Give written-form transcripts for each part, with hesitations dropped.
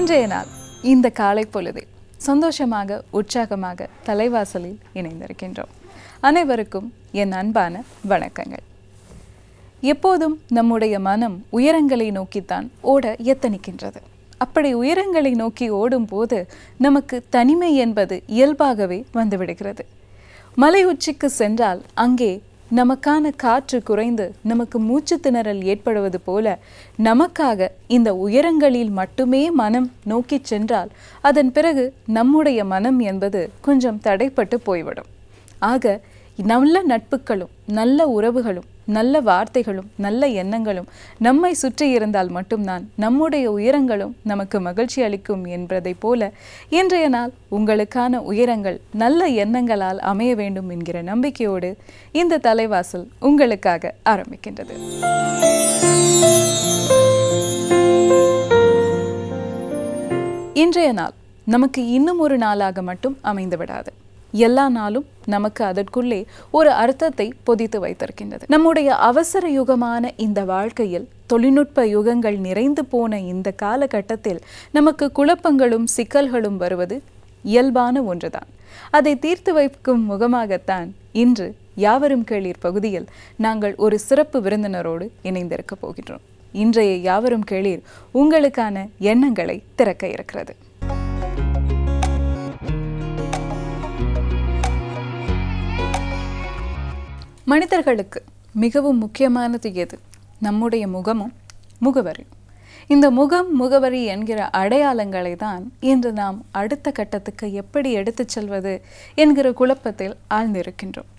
இன்றைய நாள் இந்த காலை பொழுதில் சந்தோஷமாக உற்சாகமாக தலைவாசலில் இணைந்திருக்கின்றோம். அனைவருக்கும் என் அன்பான வணக்கங்கள். எப்போதும் நம்முடைய மனம் உயரங்களை நோக்கித்தான் ஓட எத்தனிக்கின்றது. அப்படி உயரங்களை நோக்கி ஓடும் போது நமக்கு தனிமை என்பது இயல்பாகவே வந்துவிடுகிறது. மலை உச்சிக்கு சென்றால் அங்கே நமக்கான காற்று குறைந்து நமக்கு மூச்சு திணறல் ஏற்படுவது போல நமக்காக இந்த உயரங்களில் மட்டுமே மனம் நோக்கி சென்றால் அதன் பிறகு நம்முடைய மனம் என்பது கொஞ்சம் தடைப்பட்டு போய்விடும். ஆக நல்ல நட்புகளும் நல்ல உறவுகளும் நல்ல வார்த்தைகளும் நல்ல எண்ணங்களும் நம்மை சுற்றி இருந்தால் மட்டும்தான் நம்முடைய உயரங்களும் நமக்கு மகிழ்ச்சி அளிக்கும் என்பதை போல இன்றைய நாள் உங்களுக்கான உயரங்கள் நல்ல எண்ணங்களால் அமைய வேண்டும் என்கிற நம்பிக்கையோடு இந்த தலைவாசல் உங்களுக்காக ஆரம்பிக்கின்றது. இன்றைய நாள் நமக்கு இன்னும் ஒரு நாளாக மட்டும் அமைந்து விடாது. எல்லா நாளும் நமக்கு அதற்குள்ளே ஒரு அர்த்தத்தை பொதித்து வைத்திருக்கின்றது. நம்முடைய அவசர யுகமான இந்த வாழ்க்கையில் தொழில்நுட்ப யுகங்கள் நிறைந்து போன இந்த காலகட்டத்தில் நமக்கு குழப்பங்களும் சிக்கல்களும் வருவது இயல்பான ஒன்றுதான். அதை தீர்த்து வைக்கும் முகமாகத்தான் இன்று யாவரும் கேளீர் பகுதியில் நாங்கள் ஒரு சிறப்பு விருந்தினரோடு இணைந்திருக்க போகின்றோம். இன்றைய யாவரும் கேளீர் உங்களுக்கான எண்ணங்களை திறக்க இருக்கிறது. மனிதர்களுக்கு மிகவும் முக்கியமானது எது? நம்முடைய முகமும் முகவரியும். இந்த முகம் முகவரி என்கிற அடையாளங்களை தான் இன்று நாம் அடுத்த கட்டத்துக்கு எப்படி எடுத்துச் செல்வது என்கிற குழப்பத்தில் ஆழ்ந்திருக்கின்றோம்.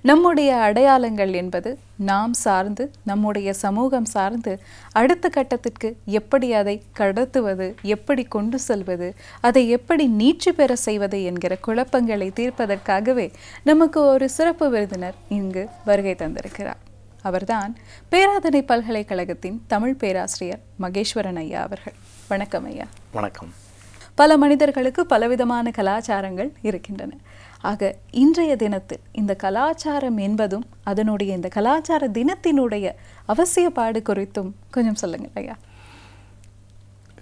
நம்முடைய அடையாளங்கள் என்பது நாம் சார்ந்து நம்முடைய சமூகம் சார்ந்து அடுத்த கட்டத்திற்கு எப்படி அதை கடத்துவது, எப்படி கொண்டு செல்வது, அதை எப்படி நீட்சி பெற செய்வது என்கிற குழப்பங்களை தீர்ப்பதற்காகவே நமக்கு ஒரு சிறப்பு விருந்தினர் இங்கு வருகை தந்திருக்கிறார். அவர்தான் பேராதனை பல்கலைக்கழகத்தின் தமிழ் பேராசிரியர் மகேஸ்வரன் ஐயா அவர்கள். வணக்கம் ஐயா. வணக்கம். பல மனிதர்களுக்கு பலவிதமான கலாச்சாரங்கள் இருக்கின்றன. ஆக இன்றைய தினத்தில் இந்த கலாச்சாரம் என்பதும் அதனுடைய இந்த கலாச்சார தினத்தினுடைய அவசியப்பாடு குறித்தும் கொஞ்சம் சொல்லுங்கள் ஐயா.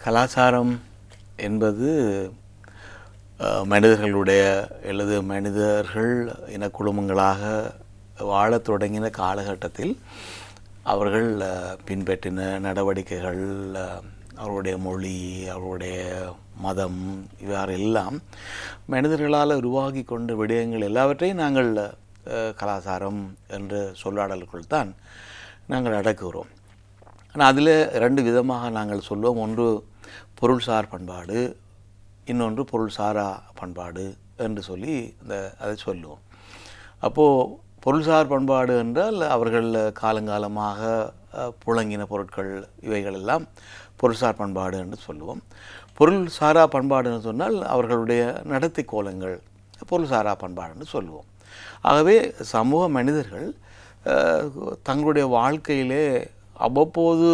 கலாச்சாரம் என்பது மனிதர்களுடைய அல்லது மனிதர்கள் இன குழுமங்களாக வாழத் தொடங்கின காலகட்டத்தில் அவர்கள் பின்பற்றின நடவடிக்கைகள், அவருடைய மொழி, அவருடைய மதம், இவ்வாறெல்லாம் மனிதர்களால் உருவாகி கொண்ட விடயங்கள் எல்லாவற்றையும் நாங்கள் கலாச்சாரம் என்ற சொல்லாடலுக்குள் தான் நாங்கள் அடக்குகிறோம். ஆனால் அதில் ரெண்டு விதமாக நாங்கள் சொல்லுவோம். ஒன்று பொருள்சார் பண்பாடு, இன்னொன்று பொருள்சாரா பண்பாடு என்று சொல்லி அதை சொல்லுவோம். அப்போது பொருள்சார் பண்பாடு என்றால் அவர்கள் காலங்காலமாக புழங்கின பொருட்கள் இவைகள் எல்லாம் பொருள்சார் பண்பாடு என்று சொல்லுவோம். பொருள் சாரா பண்பாடுன்னு சொன்னால் அவர்களுடைய நடத்தை கோலங்கள் பொருள்சாரா பண்பாடு என்று சொல்லுவோம். ஆகவே சமூக மனிதர்கள் தங்களுடைய வாழ்க்கையிலே அவ்வப்போது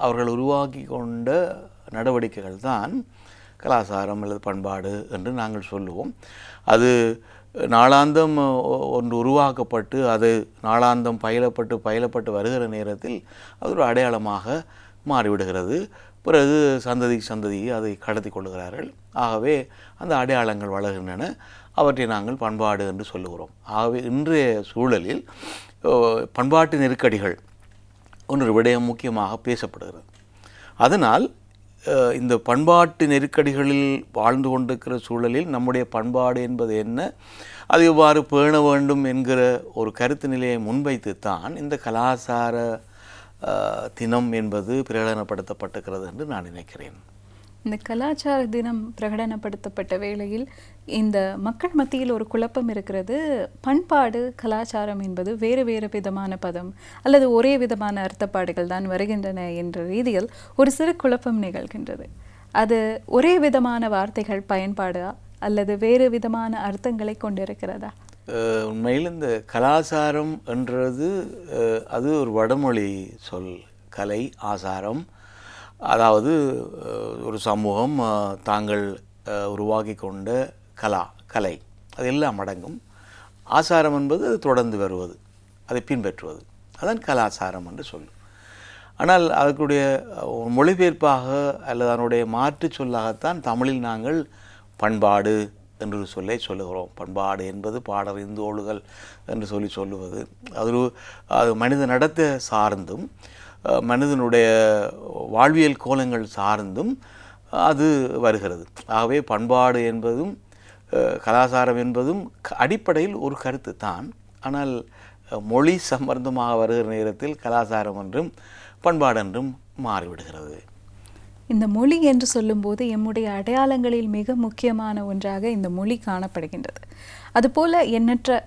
அவர்கள் உருவாக்கி கொண்ட நடவடிக்கைகள் தான் கலாச்சாரம் அல்லது பண்பாடு என்று நாங்கள் சொல்லுவோம். அது நாளாந்தம் ஒன்று உருவாக்கப்பட்டு அது நாளாந்தம் பயிலப்பட்டு வருகிற நேரத்தில் அது ஒரு அடையாளமாக மாறிவிடுகிறது. பிறகு சந்ததி அதை கடத்தி கொள்ளுகிறார்கள். ஆகவே அந்த அடையாளங்கள் வளர்கின்றன. அவற்றை நாங்கள் பண்பாடு என்று சொல்லுகிறோம். ஆகவே இன்றைய சூழலில் பண்பாட்டு நெருக்கடிகள் ஒன்று விடயம் முக்கியமாக பேசப்படுகிறது. அதனால் இந்த பண்பாட்டு நெருக்கடிகளில் வாழ்ந்து கொண்டிருக்கிற சூழலில் நம்முடைய பண்பாடு என்பது என்ன, அது எவ்வாறு பேண வேண்டும் என்கிற ஒரு கருத்து நிலையை முன்வைத்து தான் இந்த கலாச்சார தினம் என்பது பிரகடனப்படுத்தப்பட்டிருக்கிறது என்று நான் நினைக்கிறேன். இந்த கலாச்சார தினம் பிரகடனப்படுத்தப்பட்ட வேளையில் இந்த மக்கள் மத்தியில் ஒரு குழப்பம் இருக்கிறது. பண்பாடு கலாச்சாரம் என்பது வேறு வேறு விதமான பதம் அல்லது ஒரே விதமான அர்த்தப்பாடுகள் தான் வருகின்றன என்ற ரீதியில் ஒரு சிறு குழப்பம் நிகழ்கின்றது. அது ஒரே விதமான வார்த்தைகள் பயன்பாடா அல்லது வேறு விதமான அர்த்தங்களை கொண்டிருக்கிறதா? உண்மையில் இந்த கலாச்சாரம் என்றது அது ஒரு வடமொழி சொல். கலை, ஆசாரம், அதாவது ஒரு சமூகம் தாங்கள் உருவாக்கி கொண்ட கலை அது எல்லாம் அடங்கும். ஆசாரம் என்பது அது தொடர்ந்து வருவது, அதை பின்பற்றுவது, அதான் கலாச்சாரம் என்று சொல்லும். ஆனால் அதற்குடைய மொழிபெயர்ப்பாக அல்லது அதனுடைய மாற்று சொல்லாகத்தான் தமிழில் நாங்கள் பண்பாடு என்று சொல்லுகிறோம். பண்பாடு என்பது பாடறிந்து ஒழுகல் என்று சொல்லுவது அது மனித நடத்தை சார்ந்தும் மனிதனுடைய வாழ்வியல் கோலங்கள் சார்ந்தும் அது வருகிறது. ஆகவே பண்பாடு என்பதும் கலாச்சாரம் என்பதும் அடிப்படையில் ஒரு கருத்து தான். ஆனால் மொழி சம்பந்தமாக வருகிற நேரத்தில் கலாச்சாரம் என்றும் பண்பாடு என்றும் மாறிவிடுகிறது. இந்த மொழி என்று சொல்லும்போது எம்முடைய அடையாளங்களில் மிக முக்கியமான ஒன்றாக இந்த மொழி காணப்படுகின்றது. அதுபோல எண்ணற்ற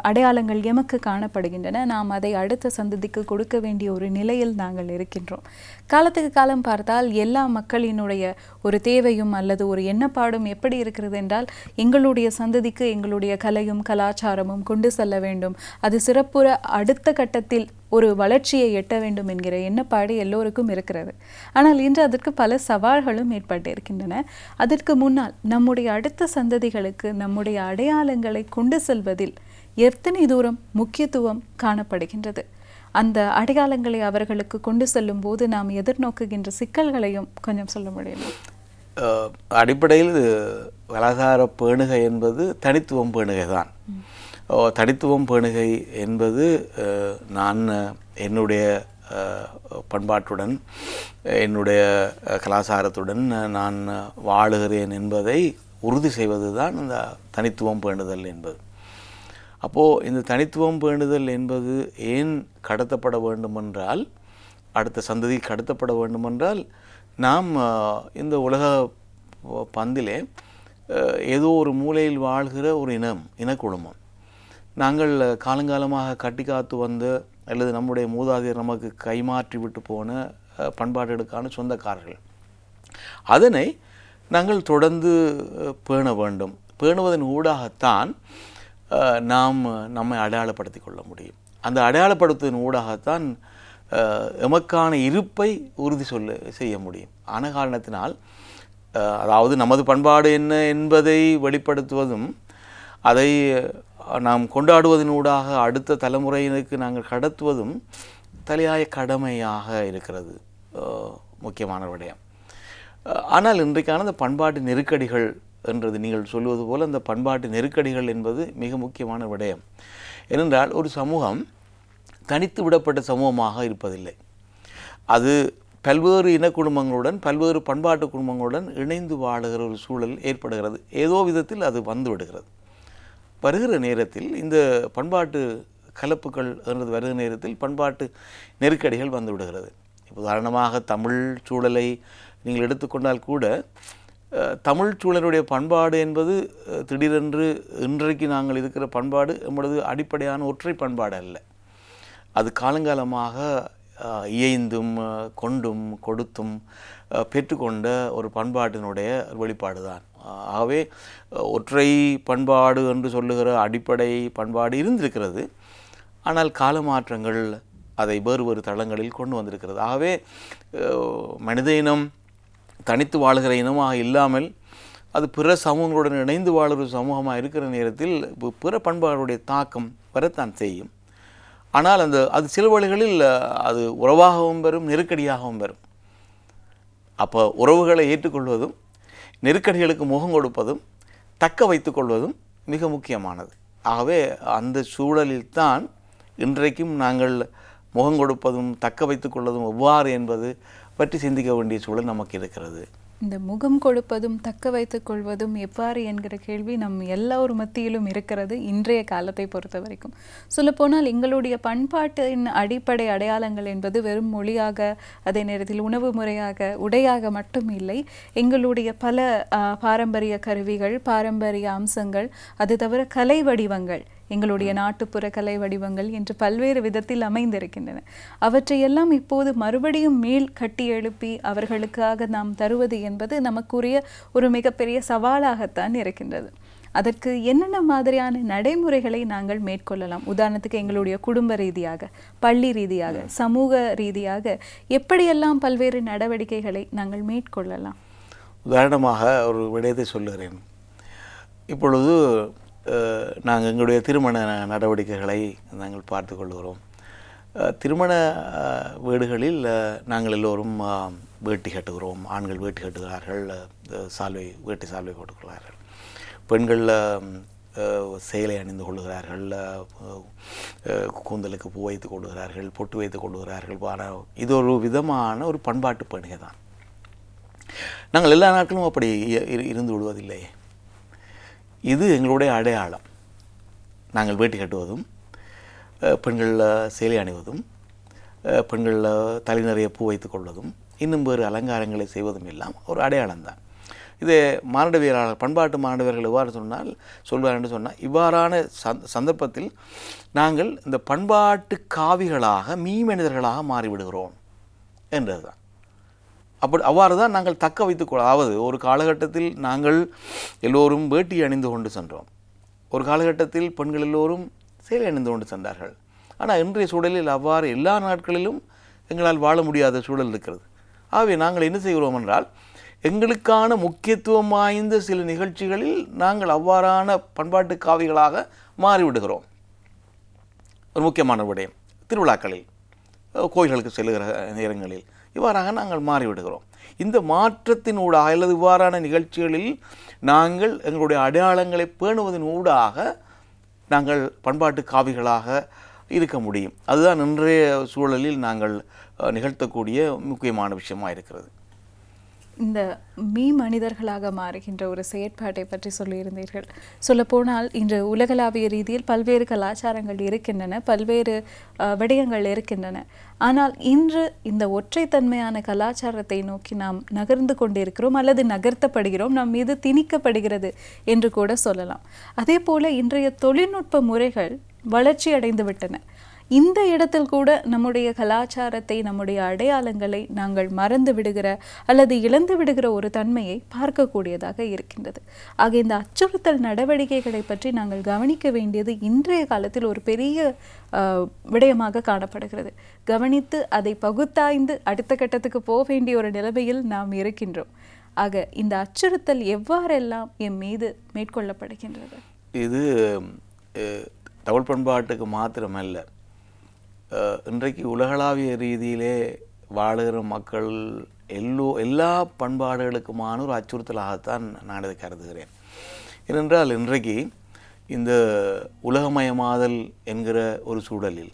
அடையாளங்கள் எமக்கு காணப்படுகின்றன. நாம் அதை அடுத்த சந்ததிக்கு கொடுக்க வேண்டிய ஒரு நிலையில் நாங்கள் இருக்கின்றோம். காலத்துக்கு காலம் பார்த்தால் எல்லா மக்களினுடைய ஒரு தேவையும் அல்லது ஒரு எண்ணப்பாடும் எப்படி இருக்கிறது என்றால், எங்களுடைய சந்ததிக்கு எங்களுடைய கலையும் கலாச்சாரமும் கொண்டு செல்ல வேண்டும், அது சிறப்புற அடுத்த கட்டத்தில் ஒரு வளர்ச்சியை எட்ட வேண்டும் என்கிற எண்ணப்பாடு எல்லோருக்கும் இருக்கிறது. ஆனால் இன்று அதற்கு பல சவால்களும் ஏற்பட்டு இருக்கின்றன. அதற்கு முன்னால் நம்முடைய அடுத்த சந்ததிகளுக்கு நம்முடைய அடையாளங்களை கொண்டு செல்வதில் எத்தனை தூரம் முக்கியத்துவம் காணப்படுகின்றது? அந்த அடையாளங்களை அவர்களுக்கு கொண்டு செல்லும் போது நாம் எதிர்நோக்குகின்ற சிக்கல்களையும் கொஞ்சம் சொல்ல முடியுமா? அடிப்படையில் கலாச்சார பேணுகை என்பது தனித்துவம் பேணுகை தான். தனித்துவம் பேணுகை என்பது நான் என்னுடைய பண்பாட்டுடன் என்னுடைய கலாச்சாரத்துடன் நான் வாழுகிறேன் என்பதை உறுதி செய்வது தான் இந்த தனித்துவம் பேணுதல் என்பது. அப்போது இந்த தனித்துவம் பேணுதல் என்பது ஏன் கடத்தப்பட வேண்டுமென்றால், அடுத்த சந்ததி கடத்தப்பட வேண்டுமென்றால், நாம் இந்த உலக பந்திலே ஏதோ ஒரு மூலையில் வாழ்கிற ஒரு இனக்குழுமம். நாங்கள் காலங்காலமாக கட்டி காத்து வந்த அல்லது நம்முடைய மூதாதையர் நமக்கு கைமாற்றி விட்டு போன பண்பாடுகளுக்கான சொந்தக்காரர்கள். அதனை நாங்கள் தொடர்ந்து பேண வேண்டும். பேணுவதன் ஊடாகத்தான் நாம் நம்மை அடையாளப்படுத்தி கொள்ள முடியும். அந்த அடையாளப்படுத்துவதன் ஊடாகத்தான் எமக்கான இருப்பை உறுதி செய்ய முடியும். ஆன காரணத்தினால், அதாவது நமது பண்பாடு என்ன என்பதை வெளிப்படுத்துவதும் அதை நாம் கொண்டாடுவதன் ஊடாக அடுத்த தலைமுறையினருக்கு நாங்கள் கடத்துவதும் தலையாய கடமையாக இருக்கிறது, முக்கியமான விடயம். ஆனால் இன்றைக்கான அந்த பண்பாட்டு நெருக்கடிகள் என்றது நீங்கள் சொல்வது போல், அந்த பண்பாட்டு நெருக்கடிகள் என்பது மிக முக்கியமான விடயம். ஏனென்றால் ஒரு சமூகம் தனித்து விடப்பட்ட சமூகமாக இருப்பதில்லை. அது பல்வேறு இன குடும்பங்களுடன் பல்வேறு பண்பாட்டு குடும்பங்களுடன் இணைந்து வாழுகிற ஒரு சூழல் ஏற்படுகிறது. ஏதோ விதத்தில் அது வந்து விடுகிறது. வருகிற நேரத்தில் இந்த பண்பாட்டு கலப்புகள் என்றது வருகிற நேரத்தில் பண்பாட்டு நெருக்கடிகள் வந்து விடுகிறது. உதாரணமாக தமிழ் சூழலை நீங்கள் எடுத்துக்கொண்டால் கூட, தமிழ் சூழலுடைய பண்பாடு என்பது திடீரென்று இன்றைக்கு நாங்கள் இருக்கிற பண்பாடு நம்மளது அடிப்படையான ஒற்றை பண்பாடு அல்ல. அது காலங்காலமாக இயைந்தும் கொண்டும் கொடுத்தும் பெற்றுக்கொண்ட ஒரு பண்பாட்டினுடைய வெளிப்பாடு தான். ஆகவே ஒற்றை பண்பாடு என்று சொல்லுகிற அடிப்படை பண்பாடு இருந்திருக்கிறது. ஆனால் கால மாற்றங்கள் அதை வேறு தளங்களில் கொண்டு வந்திருக்கிறது. ஆகவே மனித இனம் தனித்து வாழுகிற இனமாக இல்லாமல் அது பிற சமூகங்களுடன் இணைந்து வாழுகிற சமூகமாக இருக்கிற நேரத்தில் பிற பண்பாடுடைய தாக்கம் வரத்தான் செய்யும். ஆனால் அது சில வழிகளில் அது உறவாகவும் வரும், நெருக்கடியாகவும் வரும். அப்போ உறவுகளை ஏற்றுக்கொள்வதும் நெருக்கடிகளுக்கு முகம் கொடுப்பதும் தக்க வைத்து கொள்வதும் மிக முக்கியமானது. ஆகவே அந்த சூழலில் தான் இன்றைக்கும் நாங்கள் முகம் கொடுப்பதும் தக்க வைத்து கொள்வதும் எவ்வாறு என்பது பற்றி சிந்திக்க வேண்டிய சூழல் நமக்கு இருக்கிறது. இந்த முகம் கொடுப்பதும் தக்க வைத்துக் கொள்வதும் எவ்வாறு என்கிற கேள்வி நம் எல்லோரு மத்தியிலும் இருக்கிறது இன்றைய காலத்தை பொறுத்த வரைக்கும். சொல்லப்போனால் எங்களுடைய பண்பாட்டின் அடிப்படை அடையாளங்கள் என்பது வெறும் மொழியாக, அதே நேரத்தில் உணவு முறையாக, உடையாக மட்டும் இல்லை. எங்களுடைய பல பாரம்பரிய கருவிகள், பாரம்பரிய அம்சங்கள், அது தவிர கலை வடிவங்கள், எங்களுடைய நாட்டுப்புற கலை வடிவங்கள் என்று பல்வேறு விதத்தில் அமைந்திருக்கின்றன. அவற்றையெல்லாம் இப்போது மறுபடியும் மேல் கட்டி எழுப்பி அவர்களுக்காக நாம் தருவது என்பது நமக்குரிய ஒரு மிகப்பெரிய சவாலாகத்தான் இருக்கின்றது. அதற்கு என்னென்ன மாதிரியான நடைமுறைகளை நாங்கள் மேற்கொள்ளலாம்? உதாரணத்துக்கு எங்களுடைய குடும்ப ரீதியாக, பள்ளி ரீதியாக, சமூக ரீதியாக எப்படியெல்லாம் பல்வேறு நடவடிக்கைகளை நாங்கள் மேற்கொள்ளலாம்? உதாரணமாக ஒரு விடயத்தை சொல்லுகிறேன். இப்பொழுது நாங்கள் எங்களுடைய திருமண நடவடிக்கைகளை நாங்கள் பார்த்து கொள்கிறோம். திருமண வீடுகளில் நாங்கள் எல்லோரும் வேட்டி கட்டுகிறோம். ஆண்கள் வேட்டி கட்டுகிறார்கள், வேட்டி சால்வை போட்டுக்கொள்கிறார்கள். பெண்கள் சேலை அணிந்து கொள்ளுகிறார்கள், கூந்தலுக்கு பூ வைத்து கொள்ளுகிறார்கள், பொட்டு வைத்து கொள்ளுகிறார்கள். இது ஒரு விதமான ஒரு பண்பாட்டு பணிகை தான். நாங்கள் எல்லா நாட்களும் அப்படி இருந்து விடுவதில்லை. இது எங்களுடைய அடையாளம். நாங்கள் வேட்டி கட்டுவதும், பெண்கள் சேலை அணிவதும், பெண்கள் தலை நிறைய பூ வைத்து கொள்வதும், இன்னும் வேறு அலங்காரங்களை செய்வதும் எல்லாம் ஒரு அடையாளம்தான். இது மானுடவியலாளர், பண்பாட்டு மானுடவியர்கள் எவ்வாறு சொல்வார் என்று சொன்னால், இவ்வாறான சந்தர்ப்பத்தில் நாங்கள் இந்த பண்பாட்டு காவிகளாக மனிதர்களாக மாறிவிடுகிறோம் என்றது தான். அவ்வாறு தான் நாங்கள் தக்க வைத்துக்கொள்ள. அதாவது ஒரு காலகட்டத்தில் நாங்கள் எல்லோரும் வேட்டி அணிந்து கொண்டு சென்றோம். ஒரு காலகட்டத்தில் பெண்கள் எல்லோரும் சேலை அணிந்து கொண்டு சென்றார்கள். ஆனால் இன்றைய சூழலில் அவ்வாறு எல்லா நாட்களிலும் எங்களால் வாழ முடியாத சூழல் இருக்கிறது. ஆகவே நாங்கள் என்ன செய்கிறோம் என்றால், எங்களுக்கான முக்கியத்துவம் வாய்ந்த சில நிகழ்ச்சிகளில் நாங்கள் அவ்வாறான பண்பாட்டு காவிகளாக மாறிவிடுகிறோம். ஒரு முக்கியமான விடயம், திருவிழாக்களில், கோயில்களுக்கு செல்லுகிற நேரங்களில் இவ்வாறாக நாங்கள் மாறிவிடுகிறோம். இந்த மாற்றத்தின் ஊடாக அல்லது இவ்வாறான நிகழ்ச்சிகளில் நாங்கள் எங்களுடைய அடையாளங்களை பேணுவதன் ஊடாக நாங்கள் பண்பாட்டு காவிகளாக இருக்க முடியும். அதுதான் இன்றைய சூழலில் நாங்கள் நிகழ்த்தக்கூடிய முக்கியமான விஷயமாக இருக்கிறது. இந்த மனிதர்களாக மாறுகின்ற ஒரு செயற்பாட்டை பற்றி சொல்லியிருந்தீர்கள். சொல்லப்போனால் இன்று உலகளாவிய ரீதியில் பல்வேறு கலாச்சாரங்கள் இருக்கின்றன, பல்வேறு விடயங்கள் இருக்கின்றன. ஆனால் இன்று இந்த ஒற்றைத்தன்மையான கலாச்சாரத்தை நோக்கி நாம் நகர்ந்து கொண்டிருக்கிறோம் அல்லது நகர்த்தப்படுகிறோம், நம் மீது திணிக்கப்படுகிறது என்று கூட சொல்லலாம். அதே போல இன்றைய தொழில்நுட்ப முறைகள் வளர்ச்சி அடைந்து விட்டன. இந்த இடத்தில் கூட நம்முடைய கலாச்சாரத்தை, நம்முடைய அடையாளங்களை நாங்கள் மறந்து விடுகிற அல்லது இழந்து விடுகிற ஒரு தன்மையை பார்க்கக்கூடியதாக இருக்கின்றது. ஆக இந்த அச்சுறுத்தல் நடவடிக்கைகளை பற்றி நாங்கள் கவனிக்க வேண்டியது இன்றைய காலத்தில் ஒரு பெரிய விடயமாக காணப்படுகிறது. கவனித்து அதை பகுத்தாய்ந்து அடுத்த கட்டத்துக்கு போக வேண்டிய ஒரு நிலைமையில் நாம் இருக்கின்றோம். ஆக இந்த அச்சுறுத்தல் எவ்வாறெல்லாம் என் மீது மேற்கொள்ளப்படுகின்றது? இது தமிழ் பண்பாட்டுக்கு மாத்திரமல்ல, இன்றைக்கு உலகளாவிய ரீதியிலே வாழுகிற மக்கள் எல்லா பண்பாடுகளுக்குமான ஒரு அச்சுறுத்தலாகத்தான் நான் இதை கருதுகிறேன். ஏனென்றால் இன்றைக்கு இந்த உலகமயமாதல் என்கிற ஒரு சூழலில்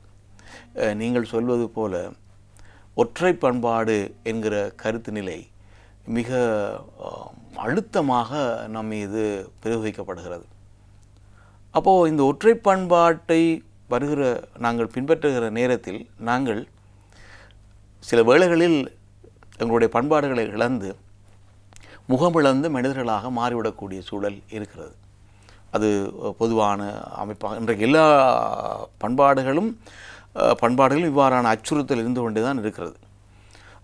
நீங்கள் சொல்வது போல ஒற்றை பண்பாடு என்கிற கருத்து நிலை மிக அழுத்தமாக நம் மீது பிரயோகிக்கப்படுகிறது. அப்போது இந்த ஒற்றை பண்பாட்டை நாங்கள் பின்பற்றுகிற நேரத்தில் நாங்கள் சில வேளைகளில் எங்களுடைய பண்பாடுகளை இழந்து முகமிழந்து மனிதர்களாக மாறிவிடக்கூடிய சூழல் இருக்கிறது. அது பொதுவான அமைப்பாக இன்றைக்கு எல்லா பண்பாடுகளும் இவ்வாறான அச்சுறுத்தல் இருந்து கொண்டே தான் இருக்கிறது.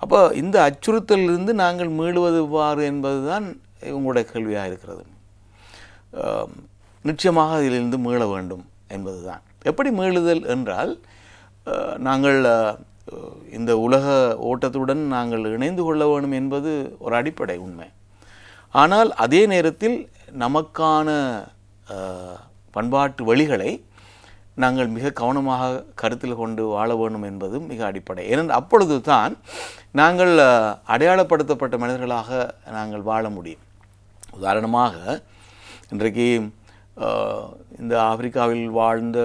அப்போ இந்த அச்சுறுத்தலிலிருந்து நாங்கள் மீளுவது எவ்வாறு என்பது தான் உங்களுடைய கேள்வியாக இருக்கிறது. நிச்சயமாக அதிலிருந்து மீள வேண்டும் என்பது தான். எப்படி மீளுதல் என்றால், நாங்கள் இந்த உலக ஓட்டத்துடன் நாங்கள் இணைந்து கொள்ள வேண்டும் என்பது ஒரு அடிப்படை உண்மை. ஆனால் அதே நேரத்தில் நமக்கான பண்பாட்டு வழிகளை நாங்கள் மிக கவனமாக கருத்தில் கொண்டு வாழ வேண்டும் என்பதும் மிக அடிப்படை. ஏனென்றால் அப்பொழுது தான் நாங்கள் அடையாளப்படுத்தப்பட்ட மனிதர்களாக நாங்கள் வாழ முடியும். உதாரணமாக இன்றைக்கு இந்த ஆப்பிரிக்காவில் வாழ்ந்த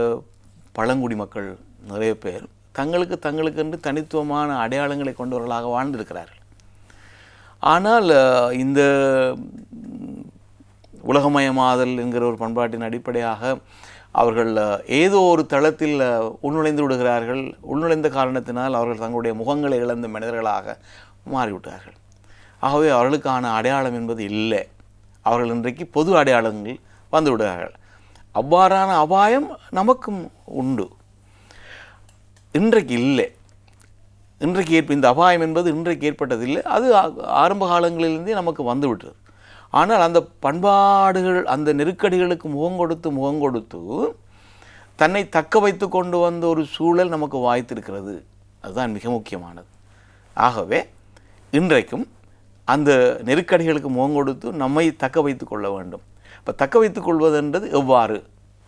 பழங்குடி மக்கள் நிறைய பேர் தங்களுக்கென்று தனித்துவமான அடையாளங்களை கொண்டவர்களாக வாழ்ந்திருக்கிறார்கள். ஆனால் இந்த உலகமயமாதல் என்கிற ஒரு பண்பாட்டின் அடிப்படையாக அவர்கள் ஏதோ ஒரு தளத்தில் உள்நுழைந்து விடுகிறார்கள். உள்நுழைந்த காரணத்தினால் அவர்கள் தங்களுடைய முகங்களை இழந்த மனிதர்களாக மாறிவிட்டார்கள். ஆகவே அவர்களுக்கான அடையாளம் என்பது இல்லை. அவர்கள் இன்றைக்கு பொது அடையாளங்கள் வந்து விடுகிறார்கள். அவ்வாறான அபாயம் நமக்கும் உண்டு. இன்றைக்கு இல்லை. இன்றைக்கு இந்த அபாயம் என்பது இன்றைக்கு ஏற்பட்டதில்லை. அது ஆரம்ப காலங்களிலிருந்தே நமக்கு வந்துவிட்டது. ஆனால் அந்த பண்பாடுகள் அந்த நெருக்கடிகளுக்கு முகம் கொடுத்து தன்னை தக்க வைத்து கொண்டு வந்த ஒரு சூழல் நமக்கு வாய்த்திருக்கிறது. அதுதான் மிக முக்கியமானது. ஆகவே இன்றைக்கும் அந்த நெருக்கடிகளுக்கு முகம் கொடுத்து நம்மை தக்க வைத்து கொள்ள வேண்டும். இப்போ தக்க வைத்துக் கொள்வதென்றது எவ்வாறு,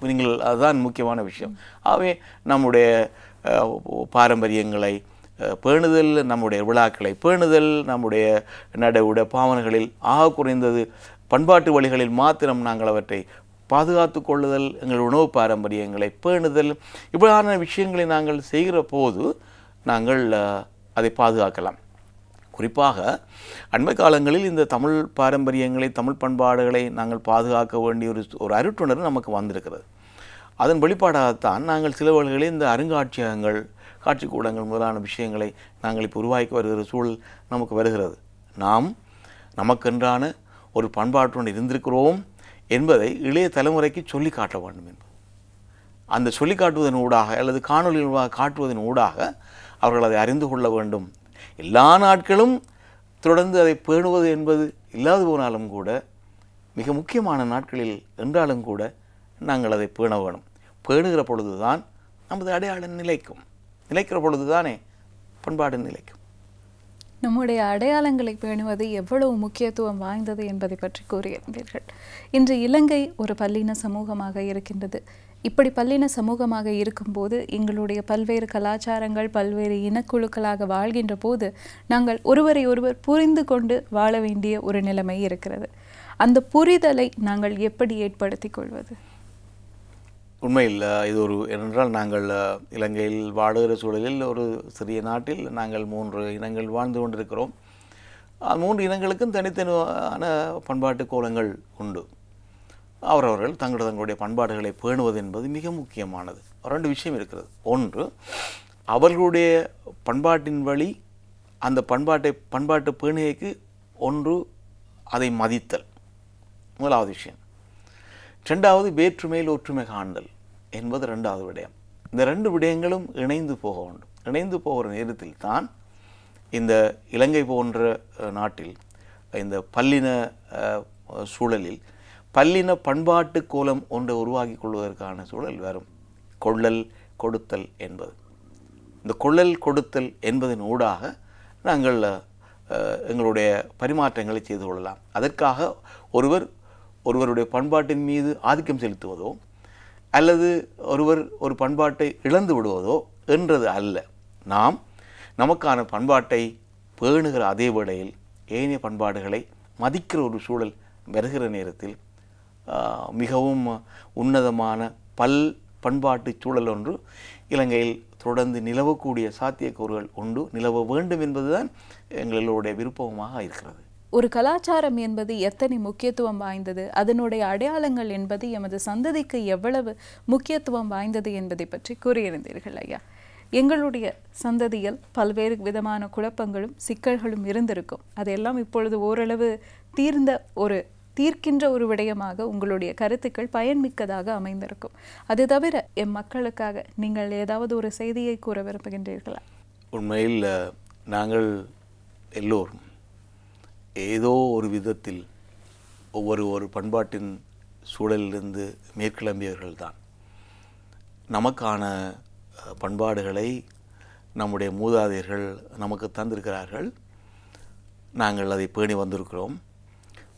நீங்கள் அதுதான் முக்கியமான விஷயம். ஆகவே நம்முடைய பாரம்பரியங்களை பேணுதல், நம்முடைய விழாக்களை பேணுதல், நம்முடைய நடவுட பாவனைகளில் ஆக குறைந்தது பண்பாட்டு வழிகளில் மாத்திரம் நாங்கள் அவற்றை பாதுகாத்து கொள்ளுதல், எங்கள் உணவு பாரம்பரியங்களை பேணுதல், இவ்வாறான விஷயங்களை நாங்கள் செய்கிற போது நாங்கள் அதை பாதுகாக்கலாம். குறிப்பாக அண்மை காலங்களில் இந்த தமிழ் பாரம்பரியங்களை, தமிழ் பண்பாடுகளை நாங்கள் பாதுகாக்க வேண்டிய ஒரு அருட்டுணர்வு நமக்கு வந்திருக்கிறது. அதன் வெளிப்பாடாகத்தான் நாங்கள் சில வழிகளில் இந்த அருங்காட்சியகங்கள், காட்சிக்கூடங்கள் முதலான விஷயங்களை நாங்கள் இப்போ உருவாக்கி வருகிற சூழல் நமக்கு வருகிறது. நாம் நமக்கென்றான ஒரு பண்பாட்டுடன் இருந்திருக்கிறோம் என்பதை இளைய தலைமுறைக்கு சொல்லி காட்ட வேண்டும் என்பது. அந்த சொல்லி காட்டுவதன் ஊடாக அல்லது காணொலியின் ஊடாக காட்டுவதன் ஊடாக அவர்கள் அதை அறிந்து கொள்ள வேண்டும். எல்லா நாட்களும் தொடர்ந்து அதை பேணுவது என்பது இல்லாது போனாலும் கூட, மிக முக்கியமான நாட்களில் என்றாலும் கூட நாங்கள் அதை பேண வேணும். பேணுகிற பொழுதுதான் நமது அடையாளம் நிலைக்கும். நிலைக்கிற பொழுதுதானே பண்பாடு நிலைக்கும். நம்முடைய அடையாளங்களை பேணுவது எவ்வளவு முக்கியத்துவம் வாய்ந்தது என்பதை பற்றி கூறியிருந்தீர்கள். இன்று இலங்கை ஒரு பல்லின சமூகமாக இருக்கின்றது. இப்படி பல்லின சமூகமாக இருக்கும்போது எங்களுடைய பல்வேறு கலாச்சாரங்கள், பல்வேறு இனக்குழுக்களாக வாழ்கின்ற போது நாங்கள் ஒருவரை ஒருவர் புரிந்து கொண்டு வாழ வேண்டிய ஒரு நிலைமை இருக்கிறது. அந்த புரிதலை நாங்கள் எப்படி ஏற்படுத்தி கொள்வது? உண்மையில் இது ஏனென்றால் நாங்கள் இலங்கையில் வாழுகிற சூழலில் ஒரு சிறிய நாட்டில் நாங்கள் 3 இனங்கள் வாழ்ந்து கொண்டிருக்கிறோம். 3 இனங்களுக்கும் தனித்தனியான பண்பாட்டு கோலங்கள் உண்டு. அவரவர்கள் தங்களுடைய பண்பாடுகளை பேணுவது என்பது மிக முக்கியமானது. 2 விஷயம் இருக்கிறது. ஒன்று, அவர்களுடைய பண்பாட்டின் வழி அந்த பண்பாட்டு பேணுகைக்கு ஒன்று அதை மதித்தல், முதலாவது விஷயம். 2வது, வேற்றுமையில் ஒற்றுமை காண்டல் என்பது 2வது விடயம். இந்த 2 விடயங்களும் இணைந்து போக வேண்டும். இணைந்து போகிற நேரத்தில் தான் இந்த இலங்கை போன்ற நாட்டில் இந்த பல்லின சூழலில் பல்லின பண்பாட்டு கோலம் ஒன்றை உருவாக்கி கொள்வதற்கான சூழல் வரும். கொள்ளல் கொடுத்தல் என்பது. இந்த கொள்ளல் கொடுத்தல் என்பதன் ஊடாக நாங்கள் எங்களுடைய பரிமாற்றங்களை செய்து கொள்ளலாம். அதற்காக ஒருவருடைய பண்பாட்டின் மீது ஆதிக்கம் செலுத்துவதோ அல்லது ஒருவர் ஒரு பண்பாட்டை இழந்து விடுவதோ என்றது அல்ல. நாம் நமக்கான பண்பாட்டை பேணுகிற அதே வேளையில் ஏனைய பண்பாடுகளை மதிக்கிற ஒரு சூழல் வருகிற நேரத்தில் மிகவும் உன்னதமான பண்பாட்டு சூழல் ஒன்று இலங்கையில் தொடர்ந்து நிலவக்கூடிய சாத்தியக்கூறுகள் உண்டு, நிலவ வேண்டும் என்பதுதான் எங்களுடைய விருப்பமாக இருக்கிறது. ஒரு கலாச்சாரம் என்பது எத்தனை முக்கியத்துவம் வாய்ந்தது, அதனுடைய அடையாளங்கள் என்பது எமது சந்ததிக்கு எவ்வளவு முக்கியத்துவம் வாய்ந்தது என்பதை பற்றி கூறியிருந்தீர்கள் ஐயா. எங்களுடைய சந்ததியில் பல்வேறு விதமான குழப்பங்களும் சிக்கல்களும் இருந்திருக்கும். அதையெல்லாம் இப்பொழுது ஓரளவு தீர்க்கின்ற ஒரு விடயமாக உங்களுடைய கருத்துக்கள் பயன்மிக்கதாக அமைந்திருக்கும். அது தவிர மக்களுக்காக நீங்கள் ஏதாவது ஒரு செய்தியை கூற விரும்புகின்றீர்களா? உண்மையில் நாங்கள் எல்லோரும் ஏதோ ஒரு விதத்தில் ஒரு பண்பாட்டின் சூழலிலிருந்து மேற்கிளம்பியவர்கள்தான். நமக்கான பண்பாடுகளை நம்முடைய மூதாதையர்கள் நமக்கு தந்திருக்கிறார்கள். நாங்கள் அதை பேணி வந்திருக்கிறோம்.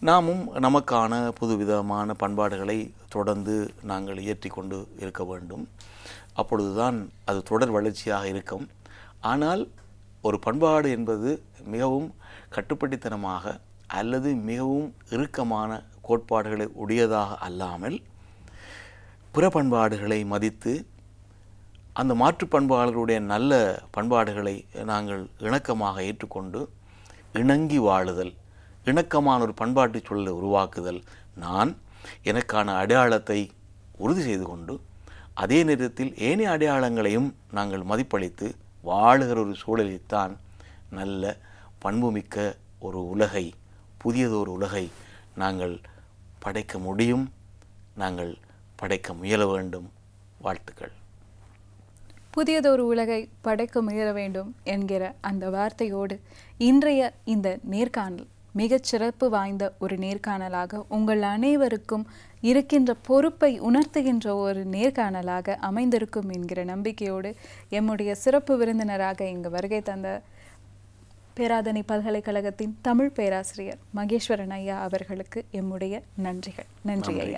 நாமும் நமக்கான புதுவிதமான பண்பாடுகளை தொடர்ந்து நாங்கள் இயற்றி கொண்டு இருக்க வேண்டும். அப்பொழுதுதான் அது தொடர் வளர்ச்சியாக இருக்கும். ஆனால் ஒரு பண்பாடு என்பது மிகவும் கட்டுப்பட்டித்தனமாக அல்லது மிகவும் இறுக்கமான கோட்பாடுகளை உடையதாக அல்லாமல் பிற பண்பாடுகளை மதித்து அந்த மாற்று பண்பாளர்களுடைய நல்ல பண்பாடுகளை நாங்கள் இணக்கமாக ஏற்றுக்கொண்டு இணங்கி வாழுதல், இணக்கமான ஒரு பண்பாட்டு சூழலை உருவாக்குதல், நான் எனக்கான அடையாளத்தை உறுதி செய்து கொண்டு அதே நேரத்தில் ஏனைய அடையாளங்களையும் நாங்கள் மதிப்பளித்து வாழுகிற ஒரு சூழலில்தான் நல்ல பண்புமிக்க ஒரு உலகை, புதியதொரு உலகை நாங்கள் படைக்க முடியும். நாங்கள் படைக்க முயல வேண்டும். வாழ்த்துக்கள். புதியதொரு உலகை படைக்க முயல வேண்டும் என்கிற அந்த வார்த்தையோடு இன்றைய இந்த நேர்காணல் மிகச் சிறப்பு வாய்ந்த ஒரு நேர்காணலாக, உங்கள் அனைவருக்கும் இருக்கின்ற பொறுப்பை உணர்த்துகின்ற ஒரு நேர்காணலாக அமைந்திருக்கும் என்கிற நம்பிக்கையோடு எம்முடைய சிறப்பு விருந்தினராக இங்கு வருகை தந்த பேராதனை பல்கலைக்கழகத்தின் தமிழ் பேராசிரியர் மகேஸ்வரன் ஐயா அவர்களுக்கு எம்முடைய நன்றிகள். நன்றி ஐயா.